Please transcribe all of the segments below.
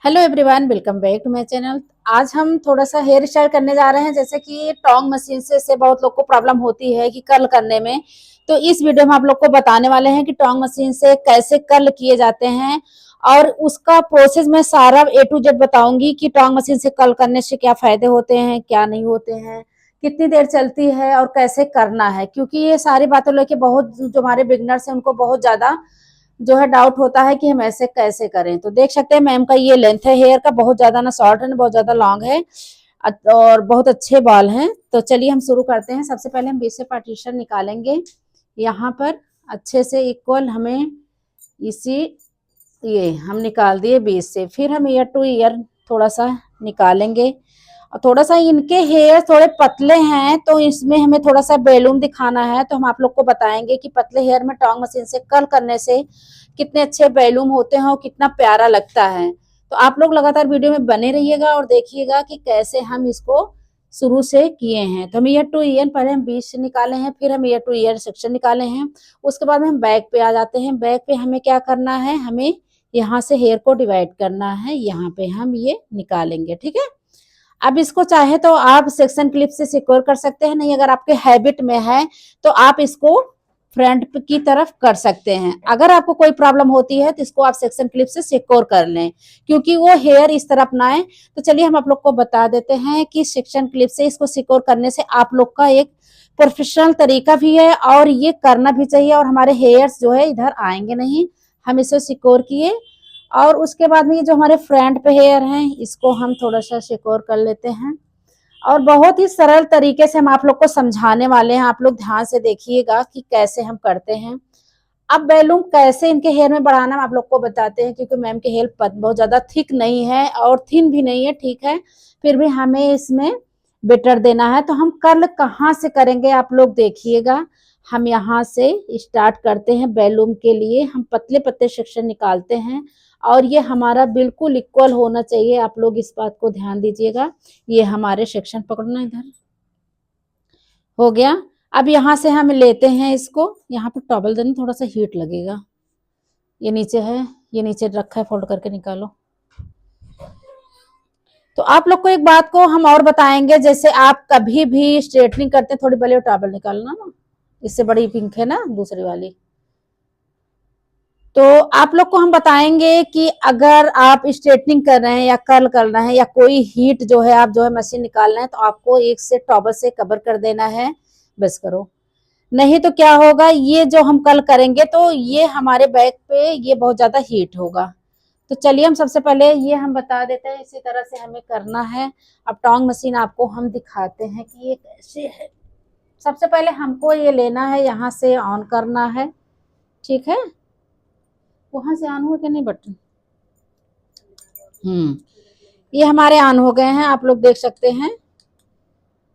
Hello everyone, welcome back to my channel. आज हम थोड़ा सा हेयर स्टाइल करने जा रहे हैं। जैसे कि टोंग मशीन से बहुत लोग को प्रॉब्लम होती है कि कर्ल करने में, तो इस वीडियो में आप लोग को बताने वाले हैं कि टोंग मशीन से कैसे कर्ल किए जाते हैं और उसका प्रोसेस मैं सारा ए टू जेड बताऊंगी कि टोंग मशीन से कर्ल करने से क्या फायदे होते हैं, क्या नहीं होते हैं, कितनी देर चलती है और कैसे करना है। क्योंकि ये सारी बातें लेके बहुत जो हमारे बिगनर्स हैं उनको बहुत ज्यादा जो है डाउट होता है कि हम ऐसे कैसे करें। तो देख सकते हैं मैम का ये लेंथ है हेयर का, बहुत ज्यादा ना शॉर्ट है ना बहुत ज्यादा लॉन्ग है और बहुत अच्छे बाल हैं। तो चलिए हम शुरू करते हैं। सबसे पहले हम बीच से पार्टीशन निकालेंगे। यहाँ पर अच्छे से इक्वल हमें इसी ये हम निकाल दिए बीच से। फिर हम ईयर टू ईयर थोड़ा सा निकालेंगे और थोड़ा सा इनके हेयर थोड़े पतले हैं तो इसमें हमें थोड़ा सा बैलून दिखाना है। तो हम आप लोग को बताएंगे कि पतले हेयर में टोंग मशीन से कर्ल करने से कितने अच्छे बैलून होते हैं और कितना प्यारा लगता है। तो आप लोग लगातार वीडियो में बने रहिएगा और देखिएगा कि कैसे हम इसको शुरू से किए हैं। तो हम ईयर टू ईयर पहले हम बीच से निकाले हैं, फिर हम ईयर टू ईयर सेक्शन निकाले हैं। उसके बाद में हम बैक पे आ जाते हैं। बैक पे हमें क्या करना है, हमें यहाँ से हेयर को डिवाइड करना है। यहाँ पे हम ये निकालेंगे, ठीक है। अब इसको चाहे तो आप सेक्शन क्लिप से सिक्योर कर सकते हैं, नहीं अगर आपके हैबिट में है तो आप इसको फ्रंट की तरफ कर सकते हैं। अगर आपको कोई प्रॉब्लम होती है तो इसको आप सेक्शन क्लिप से सिक्योर कर लें क्योंकि वो हेयर इस तरफ ना आए। तो चलिए हम आप लोग को बता देते हैं कि सेक्शन क्लिप से इसको सिक्योर करने से आप लोग का एक प्रोफेशनल तरीका भी है और ये करना भी चाहिए और हमारे हेयर्स जो है इधर आएंगे नहीं। हम इसे सिक्योर किए और उसके बाद में ये जो हमारे फ्रंट पे हेयर हैं इसको हम थोड़ा सा सिक्योर कर लेते हैं और बहुत ही सरल तरीके से हम आप लोग को समझाने वाले हैं। आप लोग ध्यान से देखिएगा कि कैसे हम करते हैं। अब बैलून कैसे इनके हेयर में बढ़ाना हम आप लोग को बताते हैं क्योंकि मैम के हेयर बहुत ज्यादा थिक नहीं है और थिन भी नहीं है, ठीक है, फिर भी हमें इसमें बेटर देना है। तो हम कर्ल कहाँ से करेंगे आप लोग देखिएगा। हम यहाँ से स्टार्ट करते हैं। बैलून के लिए हम पतले पतले सेक्शन निकालते हैं और ये हमारा बिल्कुल इक्वल होना चाहिए। आप लोग इस बात को ध्यान दीजिएगा। ये हमारे सेक्शन पकड़ना, इधर हो गया। अब यहाँ से हम लेते हैं इसको, यहाँ पर टॉवल देना, थोड़ा सा हीट लगेगा। ये नीचे है, ये नीचे रखा है, फोल्ड करके निकालो। तो आप लोग को एक बात को हम और बताएंगे, जैसे आप कभी भी स्ट्रेटनिंग करते हैं, थोड़ी बड़ी टॉवल निकालना ना, इससे बड़ी पिंक है ना दूसरी वाली। तो आप लोग को हम बताएंगे कि अगर आप स्ट्रेटनिंग कर रहे हैं या कर्ल कर रहे हैं या कोई हीट जो है आप जो है मशीन निकाल रहे हैं तो आपको एक से टॉवल से कवर कर देना है, बस करो। नहीं तो क्या होगा, ये जो हम कल करेंगे तो ये हमारे बैक पे ये बहुत ज्यादा हीट होगा। तो चलिए हम सबसे पहले ये हम बता देते हैं इसी तरह से हमें करना है। अब टोंग मशीन आपको हम दिखाते हैं कि ये कैसे है। सबसे पहले हमको ये लेना है, यहाँ से ऑन करना है, ठीक है। वहां से ऑन हुआ कि नहीं बटन? ये हमारे ऑन हो गए हैं, आप लोग देख सकते हैं।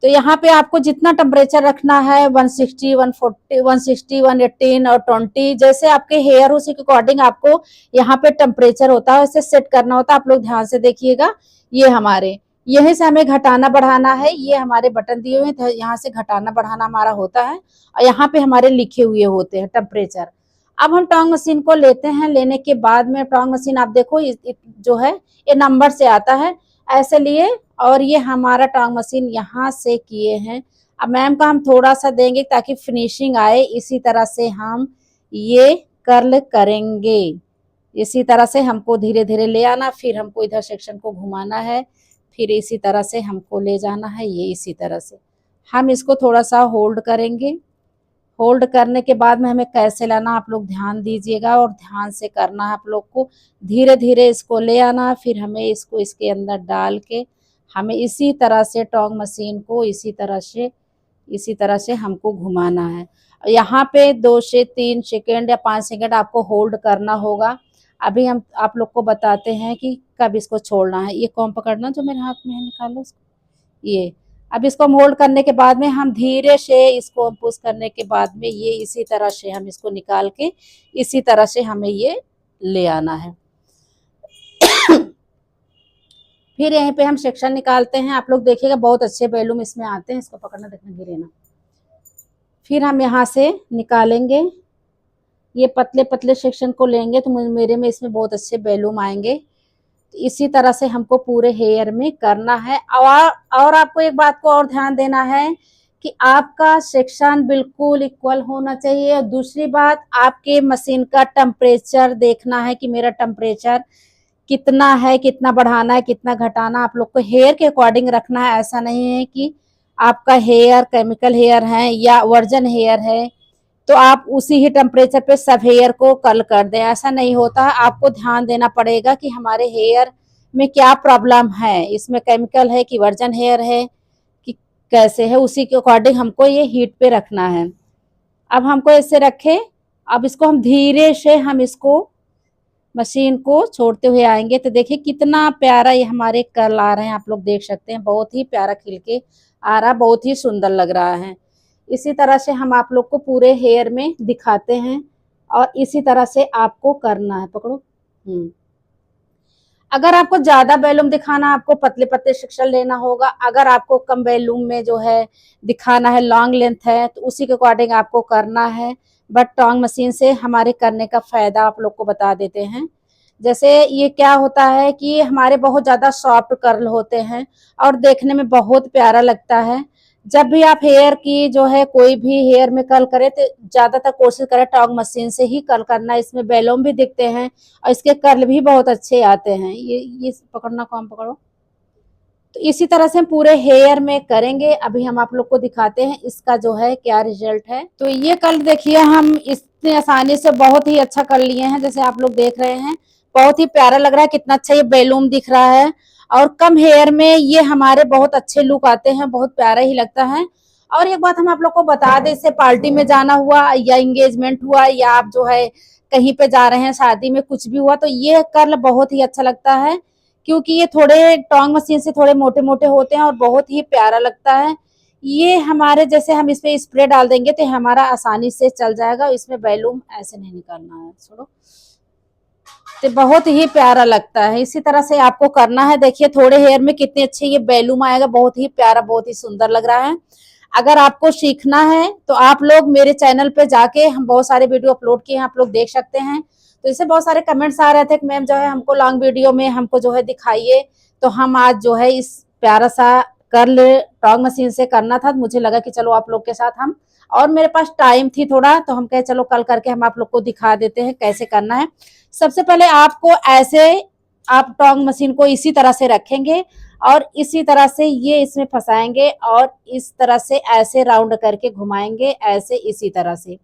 तो यहाँ पे आपको जितना टेम्परेचर रखना है 160, 140, 160, 118 और 20, जैसे आपके हेयर उसी के अकॉर्डिंग आपको यहाँ पे टेम्परेचर होता है, इसे सेट करना होता है। आप लोग ध्यान से देखिएगा। ये हमारे यहीं से हमें घटाना बढ़ाना है। ये हमारे बटन दिए हुए हैं, यहाँ से घटाना बढ़ाना हमारा होता है और यहाँ पे हमारे लिखे हुए होते हैं टेम्परेचर। अब हम टोंग मशीन को लेते हैं। लेने के बाद में टोंग मशीन आप देखो जो है ये नंबर से आता है, ऐसे लिए और ये हमारा टोंग मशीन यहाँ से किए हैं। अब मैम का हम थोड़ा सा देंगे ताकि फिनिशिंग आए। इसी तरह से हम ये कर्ल करेंगे। इसी तरह से हमको धीरे धीरे ले आना, फिर हमको इधर सेक्शन को घुमाना है, फिर इसी तरह से हमको ले जाना है। ये इसी तरह से हम इसको थोड़ा सा होल्ड करेंगे। होल्ड करने के बाद में हमें कैसे लाना आप लोग ध्यान दीजिएगा और ध्यान से करना है आप लोग को। धीरे धीरे इसको ले आना, फिर हमें इसको इसके अंदर डाल के हमें इसी तरह से टोंग मशीन को इसी तरह से हमको घुमाना है। यहाँ पे 2 से 3 सेकेंड या 5 सेकेंड आपको होल्ड करना होगा। अभी हम आप लोग को बताते हैं कि कब इसको छोड़ना है। ये कॉम पकड़ना जो मेरे हाथ में है, निकालो इसको। ये अब इसको हम होल्ड करने के बाद में हम धीरे से इसको पुश करने के बाद में ये इसी तरह से हम इसको निकाल के इसी तरह से हमें ये ले आना है। फिर यहीं पे हम सेक्शन निकालते हैं। आप लोग देखिएगा बहुत अच्छे बैलून इसमें आते हैं। इसको पकड़ना, देखना गिरे ना। फिर हम यहाँ से निकालेंगे, ये पतले पतले सेक्शन को लेंगे तो मेरे में इसमें बहुत अच्छे बैलून आएंगे। इसी तरह से हमको पूरे हेयर में करना है। और आपको एक बात को और ध्यान देना है कि आपका सेक्शन बिल्कुल इक्वल होना चाहिए। दूसरी बात, आपके मशीन का टेम्परेचर देखना है कि मेरा टेम्परेचर कितना है, कितना बढ़ाना है, कितना घटाना, आप लोग को हेयर के अकॉर्डिंग रखना है। ऐसा नहीं है कि आपका हेयर केमिकल हेयर है या वर्जन हेयर है तो आप उसी ही टेम्परेचर पे सब हेयर को कर्ल कर दें, ऐसा नहीं होता है। आपको ध्यान देना पड़ेगा कि हमारे हेयर में क्या प्रॉब्लम है, इसमें केमिकल है कि वर्जन हेयर है कि कैसे है, उसी के अकॉर्डिंग हमको ये हीट पे रखना है। अब हमको ऐसे रखे, अब इसको हम धीरे से हम इसको मशीन को छोड़ते हुए आएंगे तो देखिए कितना प्यारा ये हमारे कर्ल आ रहे हैं। आप लोग देख सकते हैं, बहुत ही प्यारा खिल के आ रहा, बहुत ही सुंदर लग रहा है। इसी तरह से हम आप लोग को पूरे हेयर में दिखाते हैं और इसी तरह से आपको करना है। पकड़ो। अगर आपको ज्यादा वॉल्यूम दिखाना, आपको पतले पतले सेक्शन लेना होगा। अगर आपको कम वॉल्यूम में जो है दिखाना है, लॉन्ग लेंथ है, तो उसी के अकॉर्डिंग आपको करना है। बट टोंग मशीन से हमारे करने का फायदा आप लोग को बता देते हैं। जैसे ये क्या होता है कि हमारे बहुत ज्यादा सॉफ्ट कर्ल होते हैं और देखने में बहुत प्यारा लगता है। जब भी आप हेयर की जो है कोई भी हेयर में कर्ल करें तो ज्यादातर कोशिश करें टोंग मशीन से ही कर्ल करना। इसमें वॉल्यूम भी दिखते हैं और इसके कर्ल भी बहुत अच्छे आते हैं। ये पकड़ना, काम पकड़ो। तो इसी तरह से हम पूरे हेयर में करेंगे। अभी हम आप लोग को दिखाते हैं इसका जो है क्या रिजल्ट है। तो ये कर्ल देखिए हम इतनी आसानी से बहुत ही अच्छा कर लिए हैं। जैसे आप लोग देख रहे हैं, बहुत ही प्यारा लग रहा है, कितना अच्छा ये बैलून दिख रहा है। और कम हेयर में ये हमारे बहुत अच्छे लुक आते हैं, बहुत प्यारा ही लगता है। और एक बात हम आप लोग को बता दें, इससे पार्टी में जाना हुआ या एंगेजमेंट हुआ या आप जो है कहीं पे जा रहे हैं, शादी में कुछ भी हुआ, तो ये कर्ल बहुत ही अच्छा लगता है। क्योंकि ये थोड़े टोंग मशीन से थोड़े मोटे मोटे होते हैं और बहुत ही प्यारा लगता है। ये हमारे जैसे हम इसमें स्प्रे डाल देंगे तो हमारा आसानी से चल जाएगा। इसमें बैलूम ऐसे नहीं निकालना है, छोड़ो। तो बहुत ही प्यारा लगता है। इसी तरह से आपको करना है। देखिए थोड़े हेयर में कितने अच्छे ये बैलूम आएगा, बहुत ही प्यारा, बहुत ही सुंदर लग रहा है। अगर आपको सीखना है तो आप लोग मेरे चैनल पे जाके, हम बहुत सारे वीडियो अपलोड किए हैं, आप लोग देख सकते हैं। तो इससे बहुत सारे कमेंट्स आ रहे थे कि मैम जो है हमको लॉन्ग वीडियो में हमको जो है दिखाइए। तो हम आज जो है इस प्यारा सा कर्ल टोंग मशीन से करना था, मुझे लगा कि चलो आप लोग के साथ हम, और मेरे पास टाइम थी थोड़ा, तो हम कहे चलो कल करके हम आप लोग को दिखा देते हैं कैसे करना है। सबसे पहले आपको ऐसे, आप टोंग मशीन को इसी तरह से रखेंगे और इसी तरह से ये इसमें फंसाएंगे और इस तरह से ऐसे राउंड करके घुमाएंगे, ऐसे इसी तरह से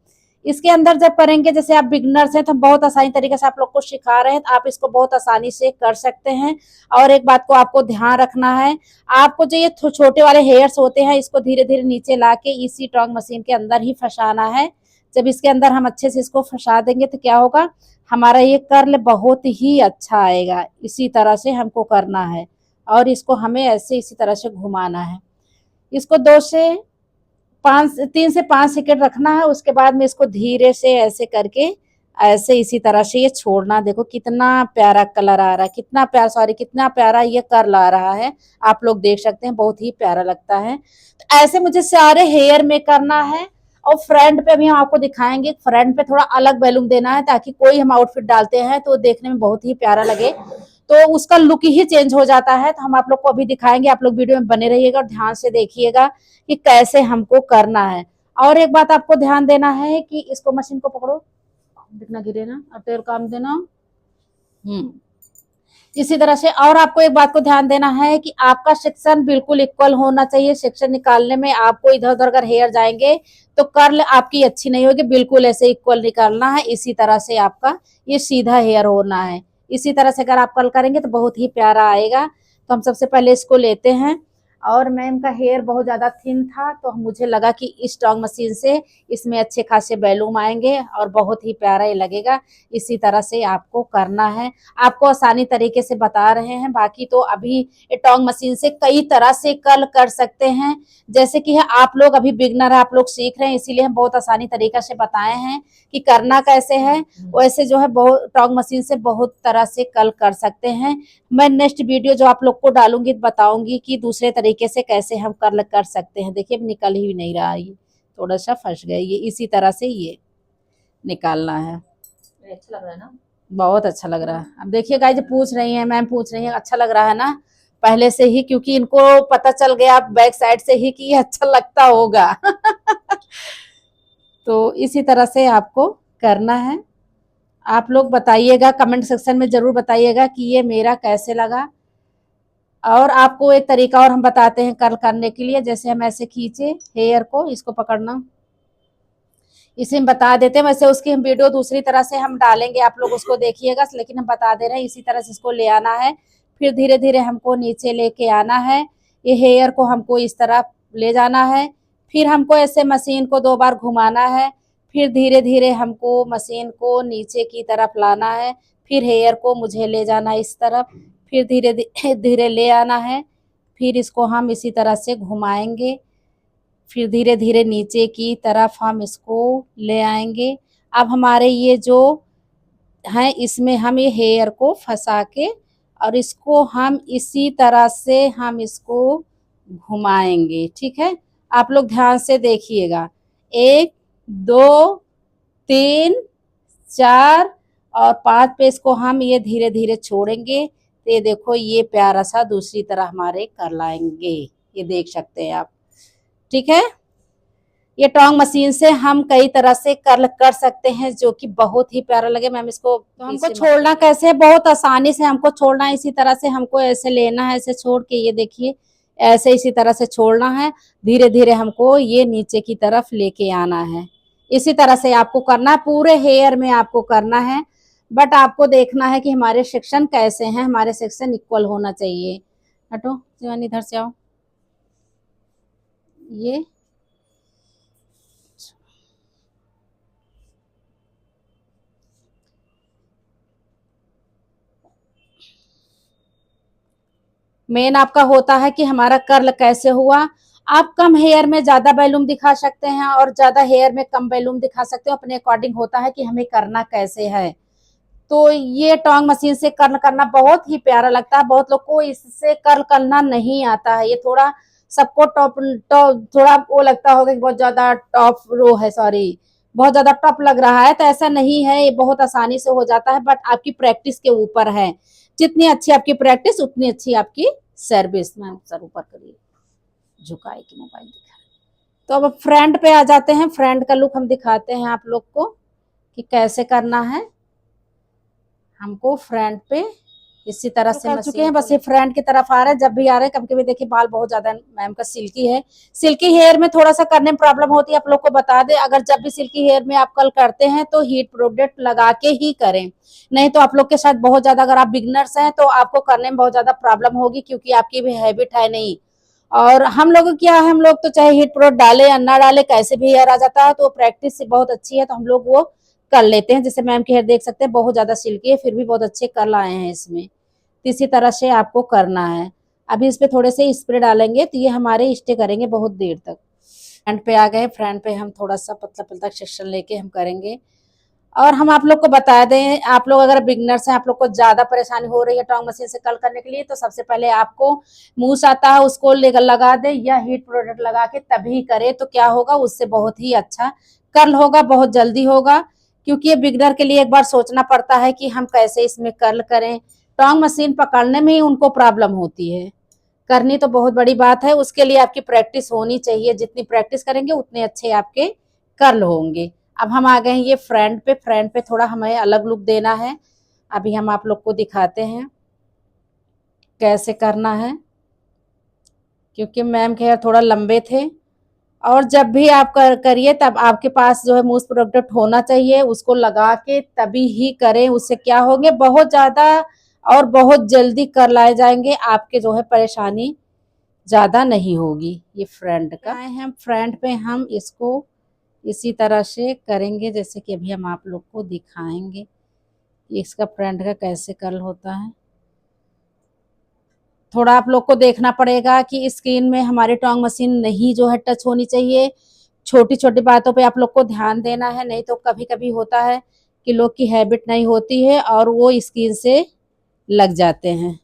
इसके अंदर जब करेंगे। जैसे आप बिगनर्स हैं तो बहुत आसानी तरीके से आप लोग को सिखा रहे हैं, तो आप इसको बहुत आसानी से कर सकते हैं। और एक बात को आपको ध्यान रखना है, आपको जो ये छोटे वाले हेयर्स होते हैं इसको धीरे धीरे नीचे ला के इसी टोंग मशीन के अंदर ही फंसाना है। जब इसके अंदर हम अच्छे से इसको फंसा देंगे तो क्या होगा, हमारा ये कर्ल बहुत ही अच्छा आएगा। इसी तरह से हमको करना है और इसको हमें ऐसे इसी तरह से घुमाना है। इसको 3 से 5 सेकंड रखना है। उसके बाद में इसको धीरे से ऐसे करके ऐसे इसी तरह से ये छोड़ना। देखो कितना प्यारा कलर आ रहा है, कितना प्यारा, सॉरी कितना प्यारा ये कर्ल आ रहा है। आप लोग देख सकते हैं, बहुत ही प्यारा लगता है। तो ऐसे मुझे सारे हेयर में करना है। और फ्रंट पे भी हम आपको दिखाएंगे। फ्रंट पे थोड़ा अलग बैलूम देना है ताकि कोई हम आउटफिट डालते हैं तो देखने में बहुत ही प्यारा लगे, तो उसका लुक ही चेंज हो जाता है। तो हम आप लोग को अभी दिखाएंगे, आप लोग वीडियो में बने रहिएगा और ध्यान से देखिएगा कि कैसे हमको करना है। और एक बात आपको ध्यान देना है कि इसको, मशीन को पकड़ो, दिखना गिरे ना, और तेल काम देना। इसी तरह से, और आपको एक बात को ध्यान देना है कि आपका सेक्शन बिल्कुल इक्वल होना चाहिए। सेक्शन निकालने में आपको इधर उधर अगर हेयर जाएंगे तो कर्ल आपकी अच्छी नहीं होगी, बिल्कुल ऐसे इक्वल निकालना है। इसी तरह से आपका ये सीधा हेयर होना है। इसी तरह से अगर आप कर्ल करेंगे तो बहुत ही प्यारा आएगा। तो हम सबसे पहले इसको लेते हैं। और मैम का हेयर बहुत ज्यादा थिन था तो मुझे लगा कि इस टोंग मशीन से इसमें अच्छे खासे बैलूम आएंगे और बहुत ही प्यारा ये लगेगा। इसी तरह से आपको करना है। आपको आसानी तरीके से बता रहे हैं, बाकी तो अभी टोंग मशीन से कई तरह से कर्ल कर सकते हैं। जैसे कि आप लोग अभी बिगनर है, आप लोग सीख रहे हैं, इसीलिए हम बहुत आसानी तरीका से बताए हैं कि करना कैसे है। वैसे जो है बहुत टोंग मशीन से बहुत तरह से कर्ल कर सकते हैं। मैं नेक्स्ट वीडियो जो आप लोग को डालूंगी बताऊंगी कि दूसरे तरीके से कैसे हम कर्ल कर सकते हैं। देखिए अब निकल ही नहीं रहा, ये थोड़ा सा फंस गया। ये इसी तरह से ये निकालना है। अच्छा लग रहा है ना। बहुत अच्छा लग रहा है। अब देखिए गाइस, पूछ रही हैं, मैम पूछ रही है अच्छा लग रहा है ना पहले से ही, क्योंकि इनको पता चल गया बैक साइड से ही कि ये अच्छा लगता होगा। तो इसी तरह से आपको करना है। आप लोग बताइएगा, कमेंट सेक्शन में जरूर बताइएगा कि ये मेरा कैसे लगा। और आपको एक तरीका और हम बताते हैं कर्ल करने के लिए। जैसे हम ऐसे खींचे हेयर को, इसको पकड़ना, इसे हम बता देते हैं। वैसे उसकी हम वीडियो दूसरी तरह से हम डालेंगे, आप लोग उसको देखिएगा, लेकिन हम बता दे रहे हैं इसी तरह से इसको ले आना है। फिर धीरे धीरे हमको नीचे लेके आना है। ये हेयर को हमको इस तरह ले जाना है। फिर हमको ऐसे मशीन को 2 बार घुमाना है। फिर धीरे धीरे हमको मशीन को नीचे की तरफ लाना है। फिर हेयर को मुझे ले जाना है इस तरफ। फिर धीरे धीरे ले आना है। फिर इसको हम इसी तरह से घुमाएंगे। फिर धीरे धीरे नीचे की तरफ हम इसको ले आएंगे। अब हमारे ये जो है, इसमें हम ये हेयर को फंसा के और इसको हम इसी तरह से हम इसको घुमाएंगे। ठीक है, आप लोग ध्यान से देखिएगा। 1 2 3 4 और 5 पे इसको हम ये धीरे धीरे छोड़ेंगे। तो ये देखो, ये प्यारा सा दूसरी तरह हमारे कर लाएंगे, ये देख सकते हैं आप। ठीक है, ये टोंग मशीन से हम कई तरह से कर्ल कर सकते हैं, जो कि बहुत ही प्यारा लगे। मैम इसको तो हमको छोड़ना कैसे है, बहुत आसानी से हमको छोड़ना है। इसी तरह से हमको ऐसे लेना है, ऐसे छोड़ के ये देखिए ऐसे इसी तरह से छोड़ना है। धीरे धीरे हमको ये नीचे की तरफ लेके आना है। इसी तरह से आपको करना है, पूरे हेयर में आपको करना है। बट आपको देखना है कि हमारे सेक्शन कैसे हैं, हमारे सेक्शन इक्वल होना चाहिए। हटो शिवानी, इधर से आओ। ये मेन आपका होता है कि हमारा कर्ल कैसे हुआ। आप कम हेयर में ज्यादा बैलूम दिखा सकते हैं और ज्यादा हेयर में कम बैलूम दिखा सकते हो, अपने अकॉर्डिंग होता है कि हमें करना कैसे है। तो ये टोंग मशीन से कर्ल करना बहुत ही प्यारा लगता है। बहुत लोग को इससे कर्ल करना नहीं आता है। ये थोड़ा सबको टॉप टॉप थोड़ा वो लगता होगा कि बहुत ज्यादा टॉप रो है, सॉरी, बहुत ज्यादा टफ लग रहा है। तो ऐसा नहीं है, ये बहुत आसानी से हो जाता है। बट आपकी प्रैक्टिस के ऊपर है। जितनी अच्छी आपकी प्रैक्टिस उतनी अच्छी आपकी सर्विस। मैम सर ऊपर करिए, झुकाए कि मोबाइल दिखा। तो अब फ्रंट पे आ जाते हैं। फ्रंट का लुक हम दिखाते हैं आप लोग को कि कैसे करना है। हमको फ्रंट पे इसी तरह से कर चुके हैं, बस ये फ्रंट की तरफ आ रहा है। जब भी आ रहा है, कभी कभी देखिए बाल बहुत ज्यादा मैम का सिल्की है। सिल्की हेयर में थोड़ा सा करने में प्रॉब्लम होती है। आप लोग को बता दें, अगर जब भी सिल्की हेयर में आप कल करते हैं तो हीट प्रोडक्ट लगा के ही करें। नहीं तो आप लोग के साथ बहुत ज्यादा, अगर आप बिगनर्स हैं तो आपको करने में बहुत ज्यादा प्रॉब्लम होगी, क्योंकि आपकी भी हैबिट है नहीं। और हम लोग क्या है, हम लोग तो चाहे हीट प्रोडक्ट डाले या ना डाले, कैसे भी हेयर आ जाता है। तो प्रैक्टिस से बहुत अच्छी है, तो हम लोग वो कर लेते हैं। जैसे मैम के हेयर देख सकते हैं, बहुत ज्यादा सिल्की है, फिर भी बहुत अच्छे कर्ल आए हैं इसमें। तो इसी तरह से आपको करना है। अभी इस पे थोड़े से स्प्रे डालेंगे तो ये हमारे स्टे करेंगे बहुत देर तक। फ्रंट पे आ गए। फ्रंट पे हम थोड़ा सा पतला पतला सेक्शन लेके हम करेंगे। और हम आप लोग को बता दें, आप लोग अगर बिगनर्स हैं, आप लोग को ज्यादा परेशानी हो रही है टोंग मशीन से कर्ल करने के लिए, तो सबसे पहले आपको मूस आता है उसको लगा दे या हीट प्रोडक्ट लगा के तभी करे। तो क्या होगा, उससे बहुत ही अच्छा कर्ल होगा, बहुत जल्दी होगा। क्योंकि ये बिगनर के लिए एक बार सोचना पड़ता है कि हम कैसे इसमें कर्ल करें। टोंग मशीन पकड़ने में ही उनको प्रॉब्लम होती है। करनी तो बहुत बड़ी बात है, उसके लिए आपकी प्रैक्टिस होनी चाहिए। जितनी प्रैक्टिस करेंगे उतने अच्छे आपके कर्ल होंगे। अब हम आ गए हैं ये फ्रंट पे। फ्रंट पे थोड़ा हमें अलग लुक देना है। अभी हम आप लोग को दिखाते हैं कैसे करना है, क्योंकि मैम के हेयर थोड़ा लंबे थे। और जब भी आप करिए तब आपके पास जो है मूस प्रोडक्ट होना चाहिए, उसको लगा के तभी ही करें। उससे क्या होंगे, बहुत ज्यादा और बहुत जल्दी कर लाए जाएंगे, आपके जो है परेशानी ज्यादा नहीं होगी। ये फ्रंट का आए हैं, फ्रंट पे हम इसको इसी तरह से करेंगे जैसे कि अभी हम आप लोग को दिखाएंगे इसका फ्रंट का कैसे कर्ल होता है। थोड़ा आप लोग को देखना पड़ेगा कि स्क्रीन में हमारे टोंग मशीन नहीं जो है टच होनी चाहिए। छोटी छोटी बातों पे आप लोग को ध्यान देना है, नहीं तो कभी कभी होता है कि लोग की हैबिट नहीं होती है और वो स्क्रीन से लग जाते हैं।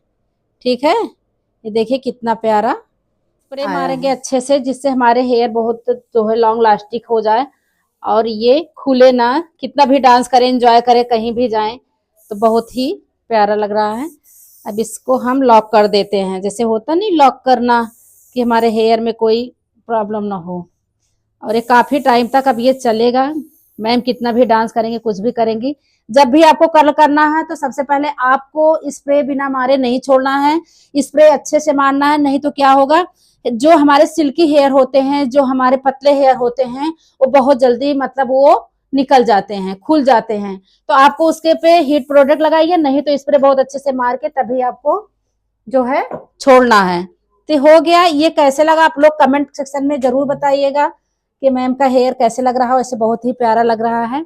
ठीक है, ये देखिए कितना प्यारा स्प्रे मारेंगे अच्छे से, जिससे हमारे हेयर बहुत जो है लॉन्ग लास्टिक हो जाए और ये खुले ना। कितना भी डांस करें, एंजॉय करें, कहीं भी जाएं, तो बहुत ही प्यारा लग रहा है। अब इसको हम लॉक कर देते हैं, जैसे होता नहीं लॉक करना, कि हमारे हेयर में कोई प्रॉब्लम ना हो। और ये काफी टाइम तक अब ये चलेगा। मैम कितना भी डांस करेंगे, कुछ भी करेंगी, जब भी आपको कर्ल करना है तो सबसे पहले आपको स्प्रे बिना मारे नहीं छोड़ना है, स्प्रे अच्छे से मारना है। नहीं तो क्या होगा, जो हमारे सिल्की हेयर होते हैं, जो हमारे पतले हेयर होते हैं, वो बहुत जल्दी मतलब वो निकल जाते हैं, खुल जाते हैं। तो आपको उसके पे हीट प्रोडक्ट लगाइए, नहीं तो स्प्रे बहुत अच्छे से मार के तभी आपको जो है छोड़ना है। तो हो गया। ये कैसे लगा आप लोग कमेंट सेक्शन में जरूर बताइएगा कि मैम का हेयर कैसे लग रहा है। वैसे बहुत ही प्यारा लग रहा है।